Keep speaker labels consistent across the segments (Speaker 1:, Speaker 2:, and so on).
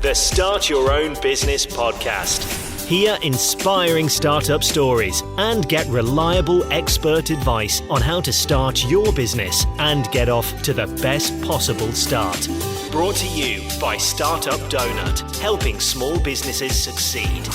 Speaker 1: The Start Your Own Business podcast. Hear inspiring startup stories and get reliable expert advice on how to start your business and get off to the best possible start. Brought to you by Startup Donut, helping small businesses succeed.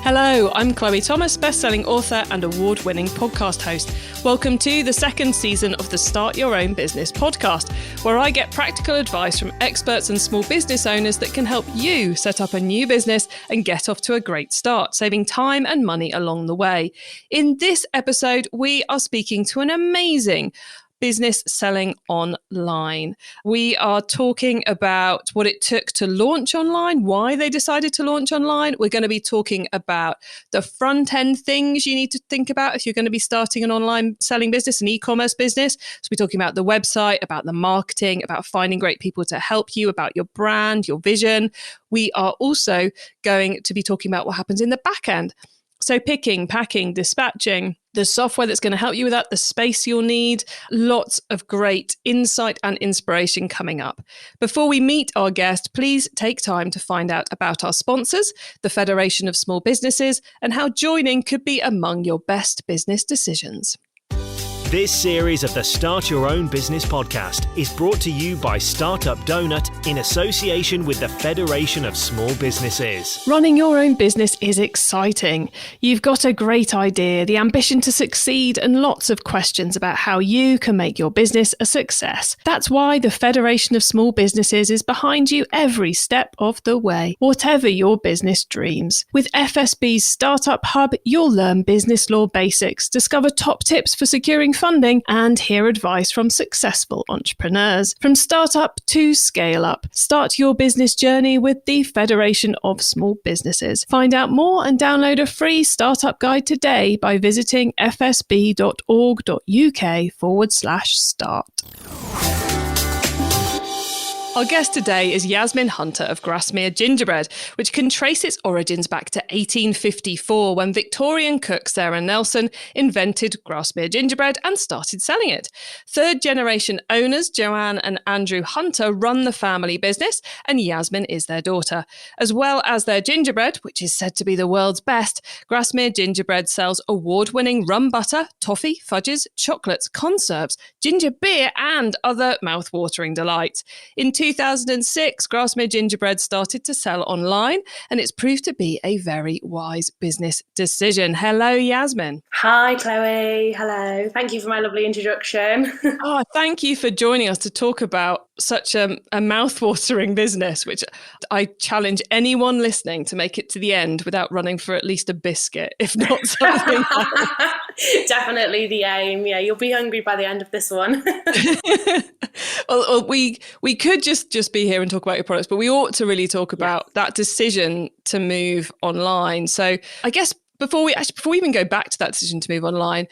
Speaker 2: Hello, I'm Chloe Thomas, best-selling author and award-winning podcast host. Welcome to the second season of the Start Your Own Business podcast, where I get practical advice from experts and small business owners that can help you set up a new business and get off to a great start, saving time and money along the way. In this episode, we are speaking to an amazing business selling online. We are talking about what it took to launch online, why they decided to launch online. We're going to be talking about the front end things you need to think about if you're going to be starting an online selling business, an e-commerce business. So we're talking about the website, about the marketing, about finding great people to help you, about your brand, your vision. We are also going to be talking about what happens in the back end. So picking, packing, dispatching, the software that's going to help you with that, the space you'll need, lots of great insight and inspiration coming up. Before we meet our guest, please take time to find out about our sponsors, the Federation of Small Businesses, and how joining could be among your best business decisions.
Speaker 1: This series of the Start Your Own Business podcast is brought to you by Startup Donut in association with the Federation of Small Businesses.
Speaker 2: Running your own business is exciting. You've got a great idea, the ambition to succeed, and lots of questions about how you can make your business a success. That's why the Federation of Small Businesses is behind you every step of the way, whatever your business dreams. With FSB's Startup Hub, you'll learn business law basics, discover top tips for securing funding, and hear advice from successful entrepreneurs. From startup to scale up, start your business journey with the Federation of Small Businesses. Find out more and download a free startup guide today by visiting fsb.org.uk/start. Our guest today is Yasmine Hunter of Grasmere Gingerbread, which can trace its origins back to 1854 when Victorian cook Sarah Nelson invented Grasmere Gingerbread and started selling it. Third generation owners Joanne and Andrew Hunter run the family business, and Yasmine is their daughter. As well as their gingerbread, which is said to be the world's best, Grasmere Gingerbread sells award-winning rum butter, toffee, fudges, chocolates, conserves, ginger beer, and other mouth-watering delights. In 2006, Grasmere Gingerbread started to sell online, and it's proved to be a very wise business decision. Hello, Yasmine.
Speaker 3: Hi, Chloe. Hello. Thank you for my lovely introduction.
Speaker 2: Oh, thank you for joining us to talk about such a mouth-watering business, which I challenge anyone listening to make it to the end without running for at least a biscuit, if not something else.
Speaker 3: Definitely the aim. Yeah, you'll be hungry by the end of this one.
Speaker 2: Well, we could just be here and talk about your products, but we ought to really talk about that decision to move online. So I guess before we even go back to that decision to move online,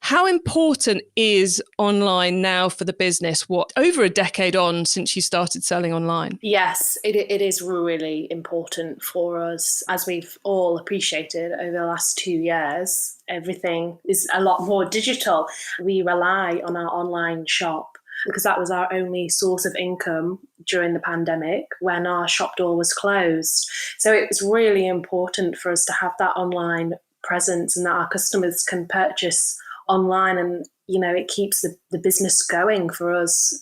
Speaker 2: how important is online now for the business? What, over a decade on since you started selling online?
Speaker 3: Yes, it is really important for us. As we've all appreciated over the last 2 years, everything is a lot more digital. We rely on our online shop because that was our only source of income during the pandemic when our shop door was closed. So it was really important for us to have that online presence and that our customers can purchase online, and it keeps the business going for us.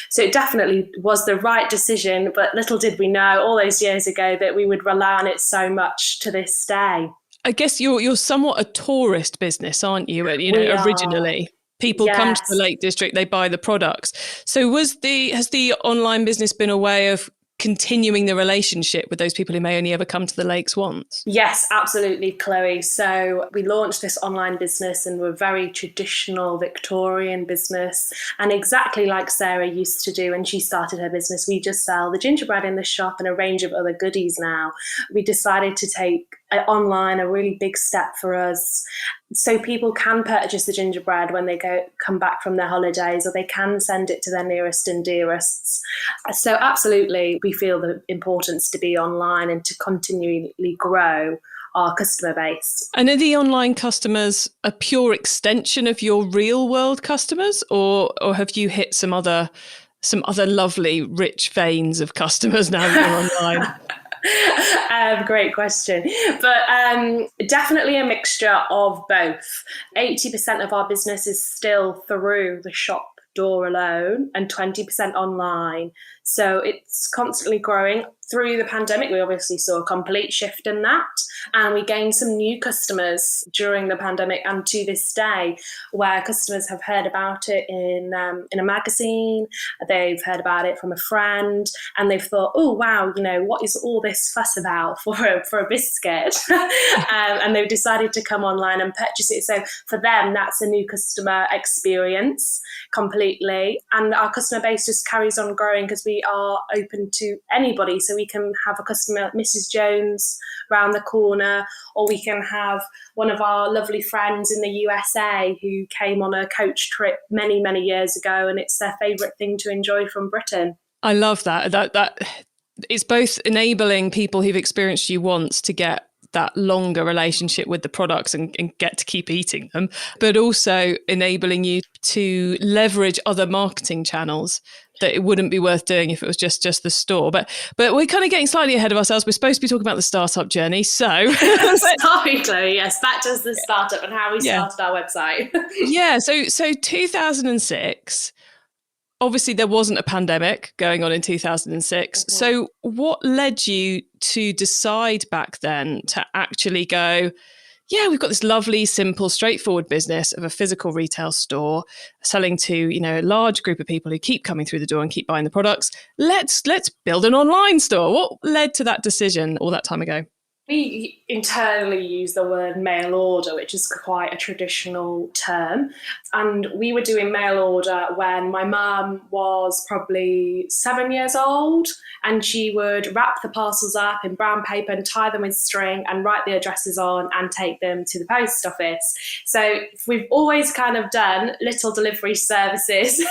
Speaker 3: So it definitely was the right decision, but little did we know all those years ago that we would rely on it so much to this day.
Speaker 2: I guess you're somewhat a tourist business, aren't you? Originally. People come to the Lake District, they buy the products. So has the online business been a way of continuing the relationship with those people who may only ever come to the lakes once?
Speaker 3: Yes, absolutely, Chloe. So we launched this online business, and we're a very traditional Victorian business. And exactly like Sarah used to do when she started her business, we just sell the gingerbread in the shop and a range of other goodies now. We decided to take online a really big step for us, so people can purchase the gingerbread when they come back from their holidays, or they can send it to their nearest and dearests. So absolutely, we feel the importance to be online and to continually grow our customer base.
Speaker 2: And are the online customers a pure extension of your real world customers, or have you hit some other some other lovely, rich veins of customers now that you're online?
Speaker 3: Great question. But definitely a mixture of both. 80% of our business is still through the shop door alone and 20% online. So it's constantly growing. Through the pandemic, we obviously saw a complete shift in that. And we gained some new customers during the pandemic and to this day, where customers have heard about it in a magazine, they've heard about it from a friend, and they've thought, oh, wow, what is all this fuss about for a biscuit? And they've decided to come online and purchase it. So for them, that's a new customer experience completely. And our customer base just carries on growing because we are open to anybody. So we can have a customer, Mrs. Jones, round the corner, or we can have one of our lovely friends in the USA who came on a coach trip many, many years ago, and it's their favourite thing to enjoy from Britain.
Speaker 2: I love that. That it's both enabling people who've experienced you once to get that longer relationship with the products and get to keep eating them, but also enabling you to leverage other marketing channels that it wouldn't be worth doing if it was just the store. But we're kind of getting slightly ahead of ourselves. We're supposed to be talking about the startup journey. So
Speaker 3: sorry, Chloe. Yes, back to the startup and how we started our website.
Speaker 2: Yeah. So 2006. Obviously, there wasn't a pandemic going on in 2006. Mm-hmm. So what led you to decide back then to actually go, yeah, we've got this lovely, simple, straightforward business of a physical retail store selling to, a large group of people who keep coming through the door and keep buying the products. Let's build an online store. What led to that decision all that time ago?
Speaker 3: We internally use the word mail order, which is quite a traditional term. And we were doing mail order when my mum was probably 7 years old, and she would wrap the parcels up in brown paper and tie them with string and write the addresses on and take them to the post office. So we've always kind of done little delivery services,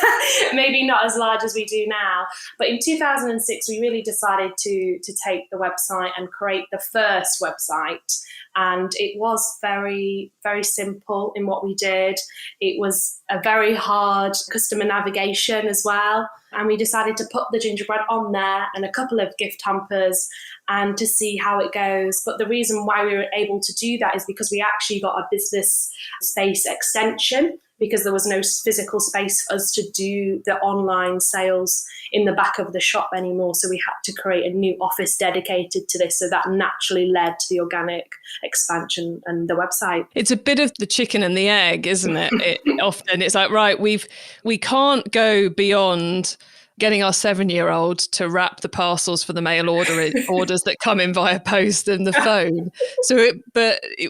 Speaker 3: maybe not as large as we do now. But in 2006, we really decided to take the website and create the first website. And it was very, very simple in what we did. It was a very hard customer navigation as well. And we decided to put the gingerbread on there and a couple of gift hampers and to see how it goes. But the reason why we were able to do that is because we actually got a business space extension, because there was no physical space for us to do the online sales in the back of the shop anymore. So we had to create a new office dedicated to this. So that naturally led to the organic expansion and the website.
Speaker 2: It's a bit of the chicken and the egg, isn't it? Often it's like, right, we can't go beyond getting our 7-year-old to wrap the parcels for the mail orders that come in via post and the phone. So,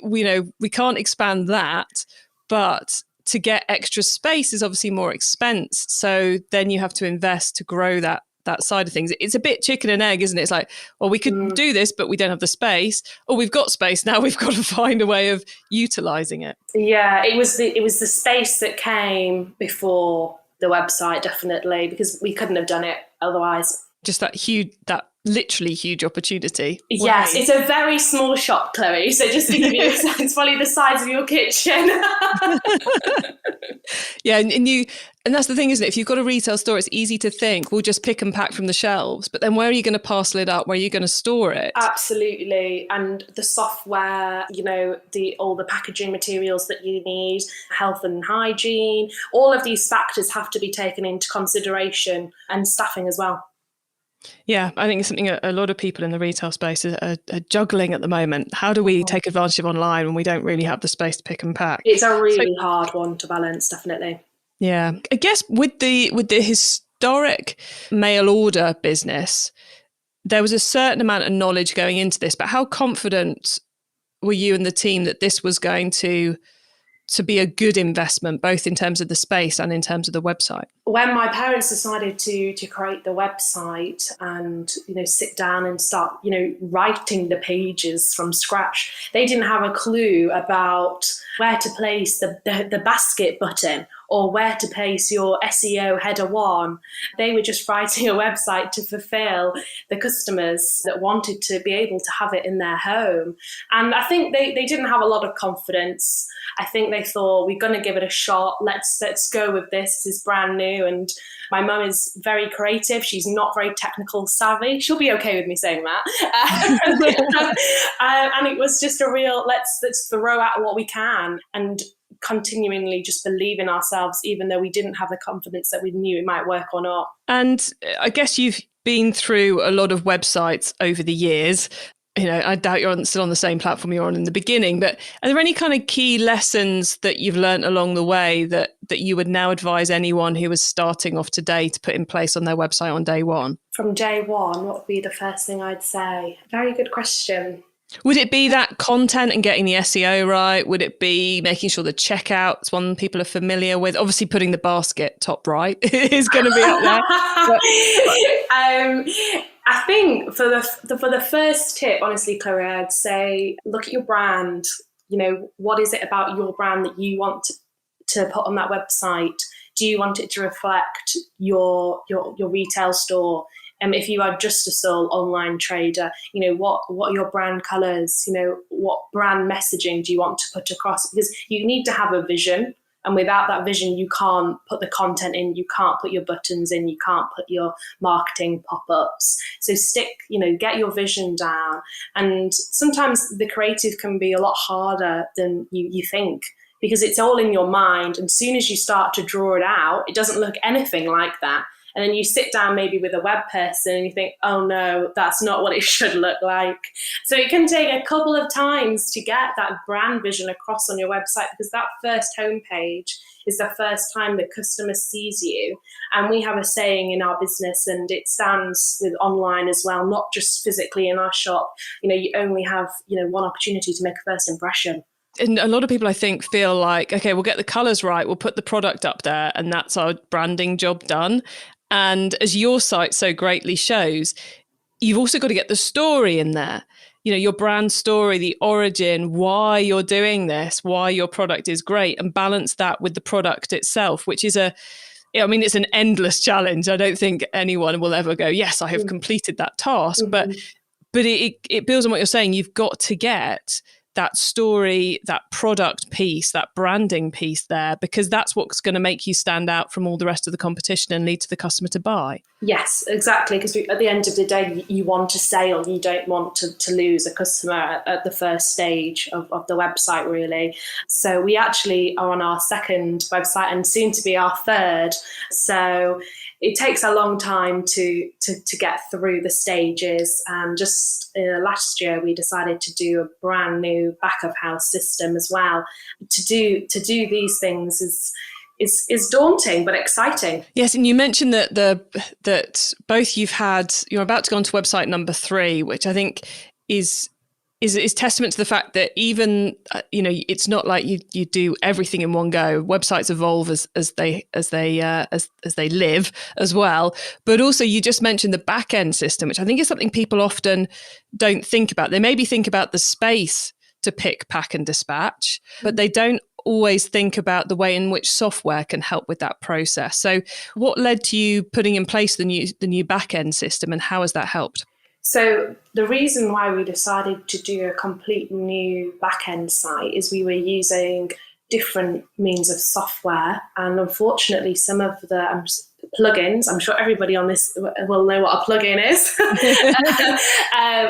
Speaker 2: we can't expand that, but to get extra space is obviously more expense. So then you have to invest to grow that side of things. It's a bit chicken and egg, isn't it? It's like, well, we could do this, but we don't have the space. Or we've got space now. We've got to find a way of utilising it. Yeah,
Speaker 3: it was the space that came before the website, definitely, because we couldn't have done it otherwise.
Speaker 2: Just that literally huge opportunity.
Speaker 3: Yes, it's a very small shop, Chloe. So just to give you a sense, it's probably the size of your kitchen.
Speaker 2: Yeah, and that's the thing, isn't it? If you've got a retail store, it's easy to think we'll just pick and pack from the shelves. But then where are you going to parcel it up? Where are you going to store it?
Speaker 3: Absolutely. And the software, all the packaging materials that you need, health and hygiene, all of these factors have to be taken into consideration, and staffing as well.
Speaker 2: Yeah, I think it's something a lot of people in the retail space are juggling at the moment. How do we take advantage of online when we don't really have the space to pick and pack?
Speaker 3: It's a really hard one to balance, definitely.
Speaker 2: Yeah, I guess with the historic mail order business, there was a certain amount of knowledge going into this. But how confident were you and the team that this was going to be a good investment, both in terms of the space and in terms of the website?
Speaker 3: When my parents decided to create the website and, sit down and start, writing the pages from scratch, they didn't have a clue about where to place the basket button or where to place your SEO header one. They were just writing a website to fulfill the customers that wanted to be able to have it in their home. And I think they didn't have a lot of confidence. I think they thought, we're going to give it a shot. Let's go with this. This is brand new. And my mum is very creative. She's not very technical savvy. She'll be okay with me saying that. And it was just a real, let's throw out what we can and continually just believe in ourselves, even though we didn't have the confidence that we knew it might work or not.
Speaker 2: And I guess you've been through a lot of websites over the years. You know, I doubt you're still on the same platform you're on in the beginning, but are there any kind of key lessons that you've learned along the way that you would now advise anyone who was starting off today to put in place on their website on day one?
Speaker 3: From day one, what would be the first thing I'd say? Very good question.
Speaker 2: Would it be that content and getting the SEO right? Would it be making sure the checkout's one people are familiar with? Obviously, putting the basket top right is going to be up there.
Speaker 3: I think for the first tip, honestly, Chloe, I'd say look at your brand. You know, what is it about your brand that you want to put on that website? Do you want it to reflect your retail store? If you are just a sole online trader, you know, what are your brand colours? You know, what brand messaging do you want to put across? Because you need to have a vision. And without that vision, you can't put the content in, you can't put your buttons in, you can't put your marketing pop-ups. So get your vision down. And sometimes the creative can be a lot harder than you think, because it's all in your mind. And as soon as you start to draw it out, it doesn't look anything like that. And then you sit down maybe with a web person and you think, oh no, that's not what it should look like. So it can take a couple of times to get that brand vision across on your website, because that first homepage is the first time the customer sees you. And we have a saying in our business, and it stands with online as well, not just physically in our shop. You know, you only have, one opportunity to make a first impression.
Speaker 2: And a lot of people, I think, feel like, okay, we'll get the colours right, we'll put the product up there, and that's our branding job done. And as your site so greatly shows, you've also got to get the story in there. You know, your brand story, the origin, why you're doing this, why your product is great, and balance that with the product itself, which is it's an endless challenge. I don't think anyone will ever go, yes, I have completed that task.
Speaker 3: Mm-hmm.
Speaker 2: But it builds on what you're saying. You've got to get that story, that product piece, that branding piece there, because that's what's going to make you stand out from all the rest of the competition and lead to the customer to buy.
Speaker 3: Yes, exactly. Because at the end of the day, you want a sale. You don't want to lose a customer at the first stage of the website, really. So we actually are on our second website and soon to be our third. So it takes a long time to get through the stages. And just last year, we decided to do a brand new back of house system as well. To do these things is daunting but exciting.
Speaker 2: Yes, and you mentioned that both you're about to go on to website number 3, which I think is testament to the fact that even it's not like you do everything in one go. Websites evolve as they live as well. But also, you just mentioned the back end system, which I think is something people often don't think about. They maybe think about the space to pick, pack, and dispatch, but they don't always think about the way in which software can help with that process. So, what led to you putting in place the new back end system, and how has that helped?
Speaker 3: So the reason why we decided to do a complete new back-end site is we were using different means of software, and unfortunately some of the plugins, I'm sure everybody on this will know what a plugin is,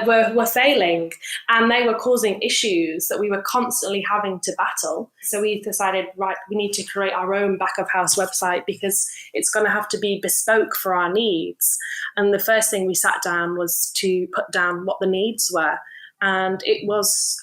Speaker 3: were failing, and they were causing issues that we were constantly having to battle. So we decided, right, we need to create our own back of house website because it's going to have to be bespoke for our needs. And the first thing we sat down was to put down what the needs were, and it was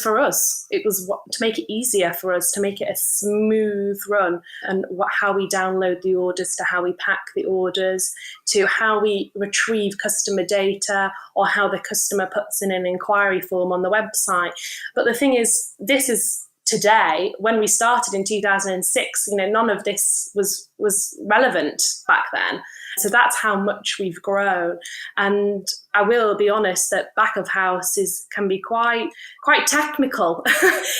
Speaker 3: for us. It was to make it easier for us, to make it a smooth run, and how we download the orders, to how we pack the orders, to how we retrieve customer data, or how the customer puts in an inquiry form on the website. But the thing is, this is today. When we started in 2006, none of this was relevant back then. So that's how much we've grown. And I will be honest that back of house can be quite technical.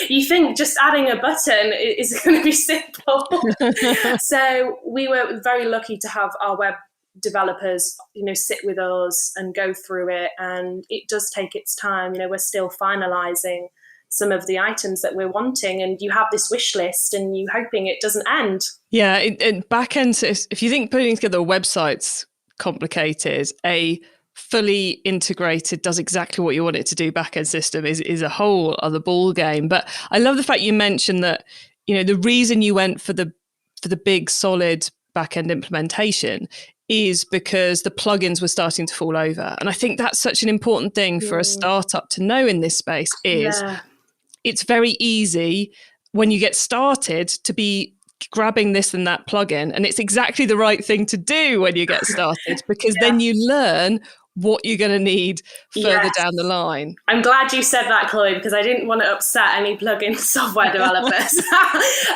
Speaker 3: You think just adding a button is going to be simple. So we were very lucky to have our web developers, sit with us and go through it. And it does take its time. We're still finalising some of the items that we're wanting, and you have this wish list and you're hoping it doesn't end.
Speaker 2: Yeah, in back end, if you think putting together a website's complicated, a fully integrated, does exactly what you want it to do back end system is a whole other ball game. But I love the fact you mentioned that, the reason you went for the big solid back end implementation is because the plugins were starting to fall over. And I think that's such an important thing for a startup to know in this space is it's very easy when you get started to be grabbing this and that plugin. And it's exactly the right thing to do when you get started, because then you learn what you're going to need further down the line.
Speaker 3: I'm glad you said that, Chloe, because I didn't want to upset any plugin software developers.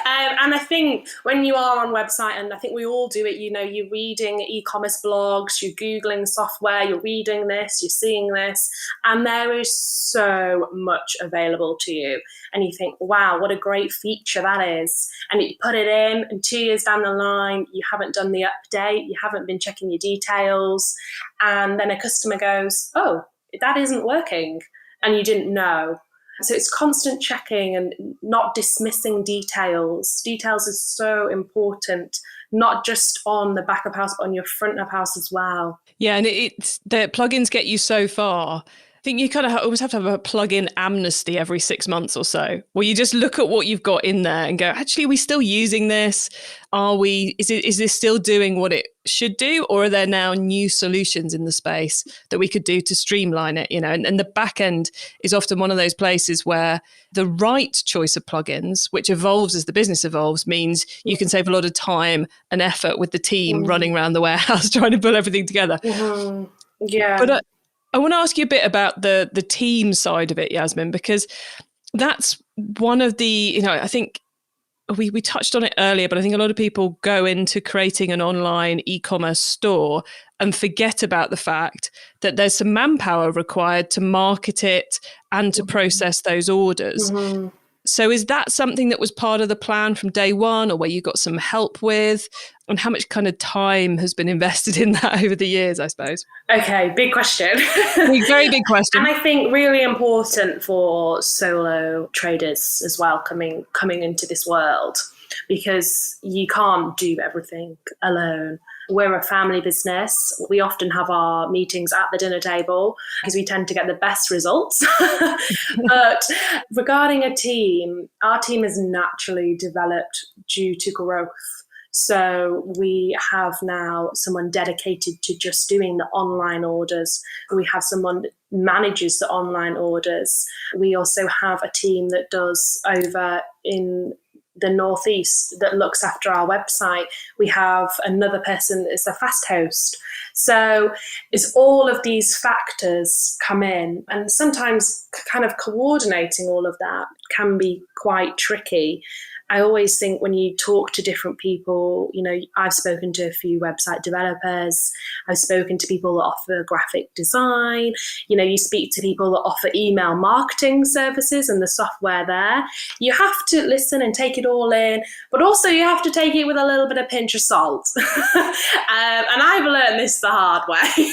Speaker 3: And I think when you are on website, and I think we all do it, you're reading e-commerce blogs, you're Googling software, you're reading this, you're seeing this, and there is so much available to you. And you think, wow, what a great feature that is. And you put it in, and 2 years down the line, you haven't done the update, you haven't been checking your details, and then a customer goes, oh, that isn't working, and you didn't know. So it's constant checking and not dismissing details. Details is so important, not just on the back of house, but on your front of house as well.
Speaker 2: Yeah, and it's the plugins get you so far. I think you kind of always have to have a plugin amnesty every 6 months or so, where you just look at what you've got in there and go, actually, are we still using this? Is this still doing what it should do? Or are there now new solutions in the space that we could do to streamline it? And the back end is often one of those places where the right choice of plugins, which evolves as the business evolves, means you can save a lot of time and effort with the team running around the warehouse trying to pull everything together.
Speaker 3: Yeah.
Speaker 2: But I want to ask you a bit about the team side of it, Yasmine, because that's one of the, I think we touched on it earlier, but I think a lot of people go into creating an online e-commerce store and forget about the fact that there's some manpower required to market it and to process those orders. So is that something that was part of the plan from day one, or where you got some help with? And how much kind of time has been invested in that over the years, I suppose?
Speaker 3: Okay, big question.
Speaker 2: Very big question.
Speaker 3: And I think really important for solo traders as well coming into this world, because you can't do everything alone. We're a family business. We often have our meetings at the dinner table because we tend to get the best results. But regarding a team, our team is naturally developed due to growth. So we have now someone dedicated to just doing the online orders. We have someone that manages the online orders. We also have a team that does over in the Northeast that looks after our website. We have another person that's a fast host. So it's all of these factors come in, and sometimes kind of coordinating all of that can be quite tricky. I always think when you talk to different people, I've spoken to a few website developers, I've spoken to people that offer graphic design, you speak to people that offer email marketing services and the software there. You have to listen and take it all in, but also you have to take it with a little bit of pinch of salt. And I've learned this the hard way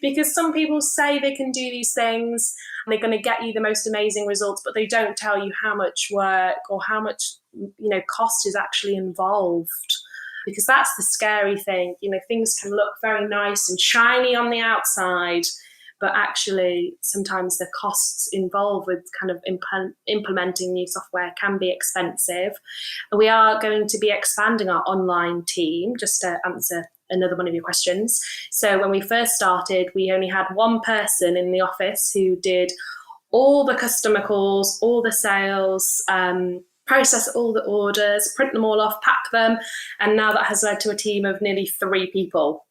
Speaker 3: because some people say they can do these things and they're going to get you the most amazing results, but they don't tell you how much work or how much cost is actually involved, because that's the scary thing. Things can look very nice and shiny on the outside, but actually sometimes the costs involved with kind of implementing new software can be expensive. We are going to be expanding our online team, just to answer another one of your questions. So when we first started, we only had one person in the office who did all the customer calls, all the sales, process all the orders, print them all off, pack them. And now that has led to a team of nearly 3 people.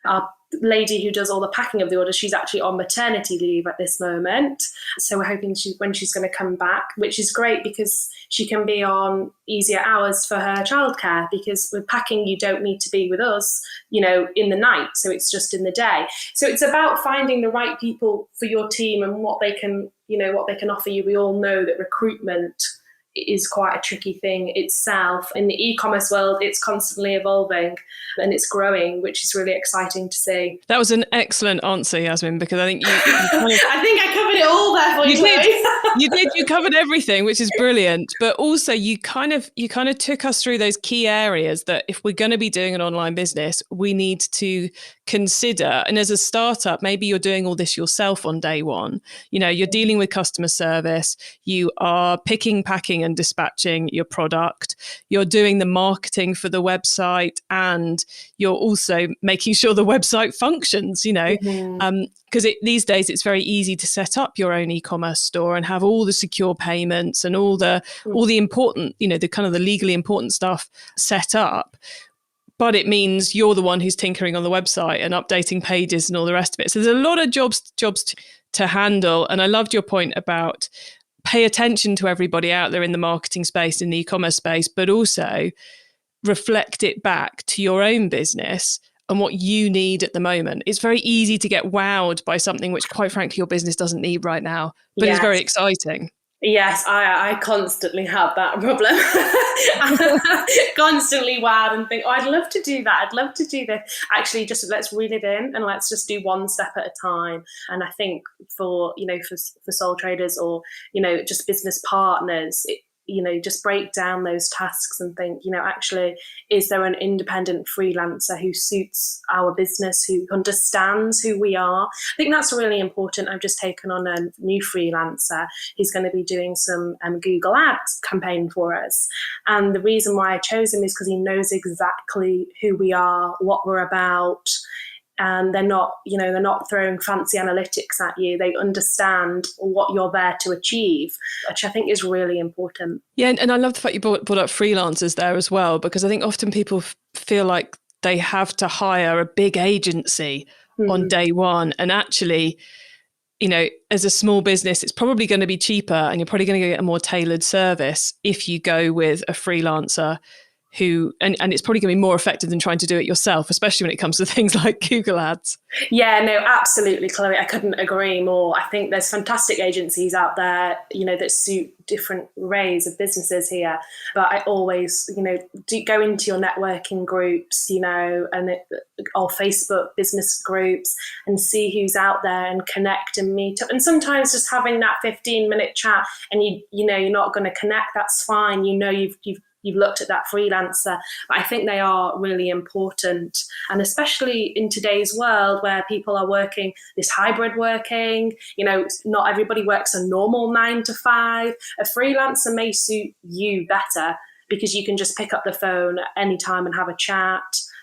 Speaker 3: Our lady who does all the packing of the orders, she's actually on maternity leave at this moment. So we're hoping when she's going to come back, which is great because she can be on easier hours for her childcare, because with packing, you don't need to be with us, in the night. So it's just in the day. So it's about finding the right people for your team and what they can offer you. We all know that recruitment is quite a tricky thing itself. In the e-commerce world, it's constantly evolving and it's growing, which is really exciting to see.
Speaker 2: That was an excellent answer, Yasmine, because I think you kind of,
Speaker 3: I think I covered it all there for you.
Speaker 2: You covered everything, which is brilliant. But also you kind of took us through those key areas that if we're going to be doing an online business, we need to consider. And as a startup, maybe you're doing all this yourself on day one. You're dealing with customer service, you are picking, packing and dispatching your product, you're doing the marketing for the website, and you're also making sure the website functions, because these days it's very easy to set up your own e-commerce store and have all the secure payments and all the important, the kind of the legally important stuff set up. But it means you're the one who's tinkering on the website and updating pages and all the rest of it. So there's a lot of jobs to handle. And I loved your point about pay attention to everybody out there in the marketing space, in the e-commerce space, but also reflect it back to your own business and what you need at the moment. It's very easy to get wowed by something which, quite frankly, your business doesn't need right now, but It's very exciting.
Speaker 3: Yes, I constantly have that problem. Constantly wowed and think, I'd love to do that. I'd love to do this. Actually, just let's reel it in and let's just do one step at a time. And I think for sole traders or, just business partners, just break down those tasks and think, actually, is there an independent freelancer who suits our business, who understands who we are? I think that's really important. I've just taken on a new freelancer. He's going to be doing some Google Ads campaign for us. And the reason why I chose him is because he knows exactly who we are, what we're about. And they're not throwing fancy analytics at you. They understand what you're there to achieve, which I think is really important.
Speaker 2: Yeah, and I love the fact you brought up freelancers there as well, because I think often people feel like they have to hire a big agency on day one. And actually, as a small business, it's probably going to be cheaper and you're probably going to get a more tailored service if you go with a freelancer who, and it's probably going to be more effective than trying to do it yourself, especially when it comes to things like Google Ads.
Speaker 3: Yeah, no, absolutely, Chloe. I couldn't agree more. I think there's fantastic agencies out there, that suit different arrays of businesses here. But I always, do go into your networking groups, or Facebook business groups and see who's out there and connect and meet up. And sometimes just having that 15-minute chat and you're not going to connect, that's fine. You've looked at that freelancer, but I think they are really important. And especially in today's world where people are working this hybrid working, not everybody works a normal 9 to 5. A freelancer may suit you better because you can just pick up the phone at any time and have a chat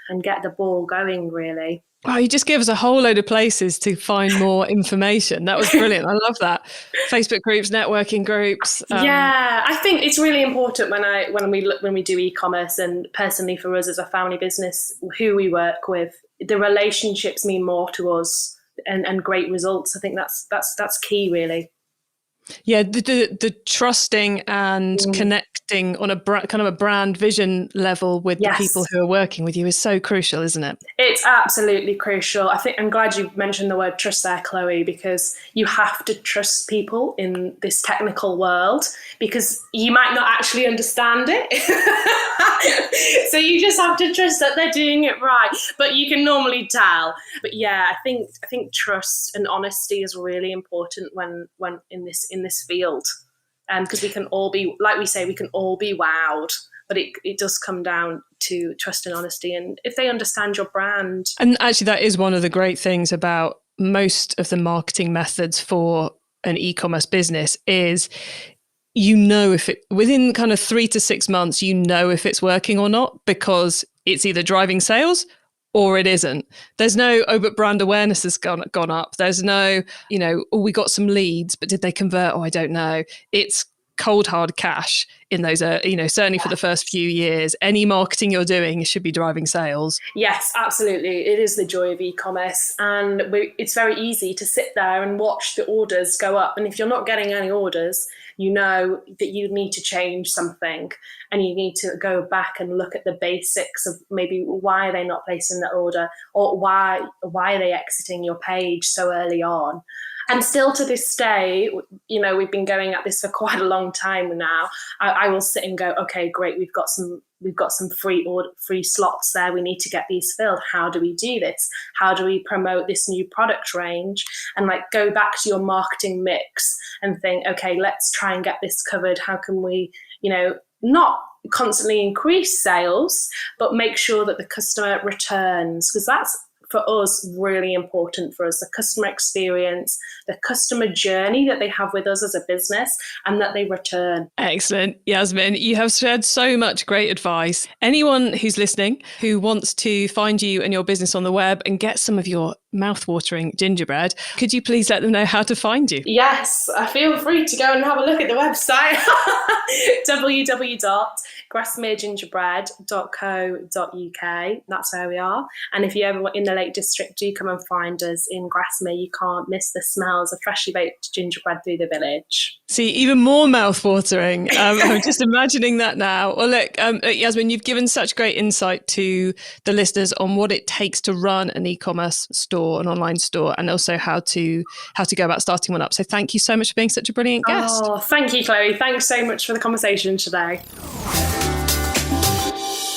Speaker 3: and get the ball going, really.
Speaker 2: Wow, you just gave us a whole load of places to find more information. That was brilliant. I love that. Facebook groups, networking groups.
Speaker 3: Yeah, I think it's really important when we do e-commerce, and personally for us as a family business, who we work with, the relationships mean more to us and great results. I think that's key, really.
Speaker 2: Yeah, the trusting and connecting on a kind of a brand vision level with the people who are working with you is so crucial, isn't it?
Speaker 3: It's absolutely crucial. I think I'm glad you mentioned the word trust there, Chloe, because you have to trust people in this technical world because you might not actually understand it. So you just have to trust that they're doing it right, but you can normally tell. But yeah, I think trust and honesty is really important when in this field, because we can all be, like we say, we can all be wowed, but it does come down to trust and honesty, and if they understand your brand.
Speaker 2: And actually that is one of the great things about most of the marketing methods for an e-commerce business is if it within kind of 3 to 6 months, if it's working or not, because it's either driving sales or it isn't. There's no, but brand awareness has gone up. There's no, we got some leads, but did they convert? Oh, I don't know. It's cold hard cash in those, certainly for the first few years. Any marketing you're doing should be driving sales.
Speaker 3: Yes, absolutely. It is the joy of e-commerce, and it's very easy to sit there and watch the orders go up. And if you're not getting any orders, you know that you need to change something, and you need to go back and look at the basics of maybe why are they not placing the order, or why are they exiting your page so early on. And still to this day, we've been going at this for quite a long time now. I will sit and go, okay, great, we've got some free slots there. We need to get these filled. How do we do this? How do we promote this new product range? And go back to your marketing mix and think, okay, let's try and get this covered. How can we, not constantly increase sales, but make sure that the customer returns? Because that's, for us, really important for us, the customer experience, the customer journey that they have with us as a business, and that they return.
Speaker 2: Excellent. Yasmine, you have shared so much great advice. Anyone who's listening who wants to find you and your business on the web and get some of your mouth-watering gingerbread, could you please let them know how to find you?
Speaker 3: Yes, feel free to go and have a look at the website, www.grasmeregingerbread.co.uk. That's where we are. And if you're ever in the Lake District, do come and find us in Grasmere. You can't miss the smells of freshly baked gingerbread through the village.
Speaker 2: See, even more mouth-watering. I'm just imagining that now. Well, look, Yasmine, you've given such great insight to the listeners on what it takes to run an e-commerce store, an online store, and also how to go about starting one up. So thank you so much for being such a brilliant guest.
Speaker 3: Oh, thank you, Chloe. Thanks so much for the conversation today.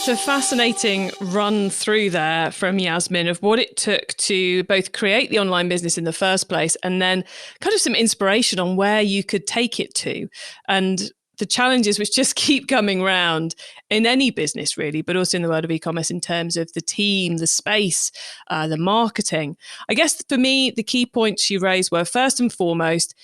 Speaker 2: So fascinating run through there from Yasmine of what it took to both create the online business in the first place, and then kind of some inspiration on where you could take it to, and the challenges which just keep coming round in any business really, but also in the world of e-commerce in terms of the team, the space, the marketing. I guess for me, the key points you raised were, first and foremost,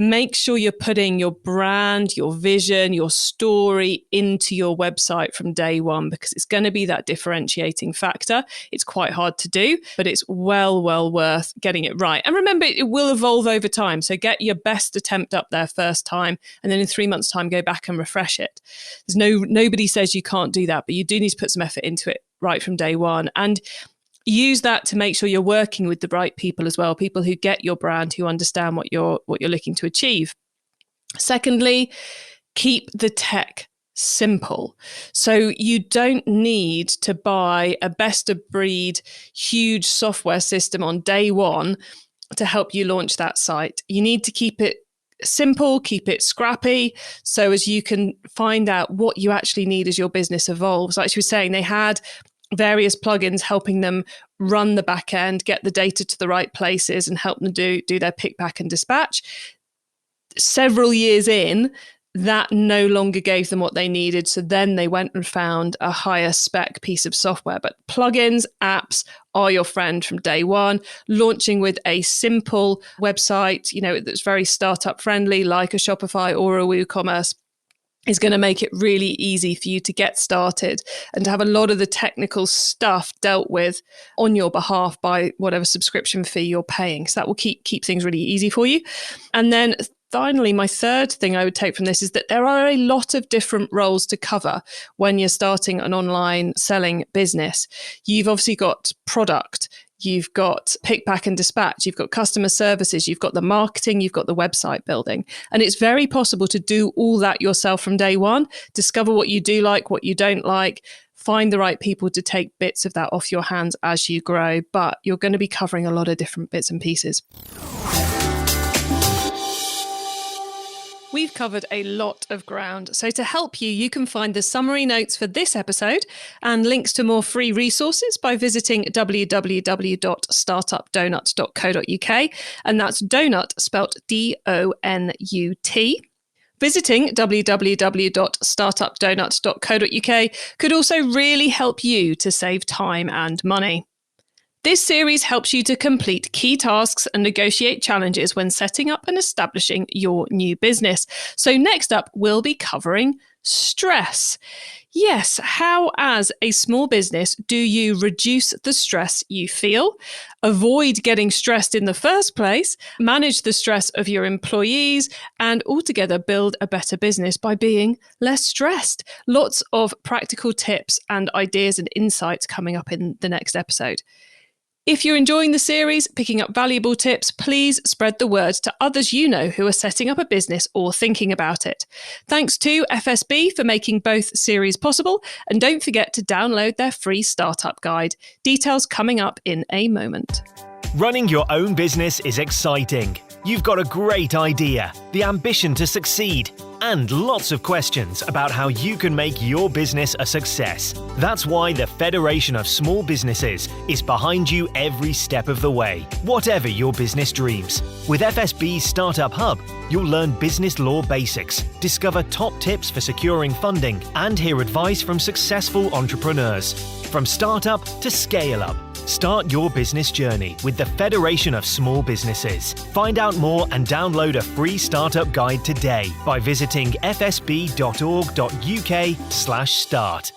Speaker 2: make sure you're putting your brand, your vision, your story into your website from day one, because it's going to be that differentiating factor. It's quite hard to do, but it's well worth getting it right. And remember, it will evolve over time. So get your best attempt up there first time, and then in 3 months' time, go back and refresh it. Nobody says you can't do that, but you do need to put some effort into it right from day one. And use that to make sure you're working with the right people as well, people who get your brand, who understand what you're looking to achieve. Secondly, keep the tech simple. So you don't need to buy a best of breed, huge software system on day one to help you launch that site. You need to keep it simple, keep it scrappy, so as you can find out what you actually need as your business evolves. Like she was saying, they had various plugins helping them run the back end, get the data to the right places, and help them do their pick, pack and dispatch. Several years in, that no longer gave them what they needed. So then they went and found a higher spec piece of software. But plugins, apps are your friend from day one. Launching with a simple website, that's very startup friendly, like a Shopify or a WooCommerce, is going to make it really easy for you to get started and to have a lot of the technical stuff dealt with on your behalf by whatever subscription fee you're paying. So that will keep things really easy for you. And then finally, my third thing I would take from this is that there are a lot of different roles to cover when you're starting an online selling business. You've obviously got product, you've got pick, pack and dispatch, you've got customer services, you've got the marketing, you've got the website building. And it's very possible to do all that yourself from day one. Discover what you do like, what you don't like, find the right people to take bits of that off your hands as you grow. But you're going to be covering a lot of different bits and pieces. We've covered a lot of ground. So to help you, you can find the summary notes for this episode and links to more free resources by visiting www.startupdonut.co.uk. And that's donut spelt DONUT. Visiting www.startupdonut.co.uk could also really help you to save time and money. This series helps you to complete key tasks and negotiate challenges when setting up and establishing your new business. So next up, we'll be covering stress. Yes, how as a small business do you reduce the stress you feel, avoid getting stressed in the first place, manage the stress of your employees, and altogether build a better business by being less stressed? Lots of practical tips and ideas and insights coming up in the next episode. If you're enjoying the series, picking up valuable tips, please spread the word to others you know who are setting up a business or thinking about it. Thanks to FSB for making both series possible, and don't forget to download their free startup guide. Details coming up in a moment.
Speaker 1: Running your own business is exciting. You've got a great idea, the ambition to succeed, and lots of questions about how you can make your business a success. That's why the Federation of Small Businesses is behind you every step of the way, whatever your business dreams. With FSB's Startup Hub, you'll learn business law basics, discover top tips for securing funding, and hear advice from successful entrepreneurs. From startup to scale up, start your business journey with the Federation of Small Businesses. Find out more and download a free startup guide today by visiting fsb.org.uk/start.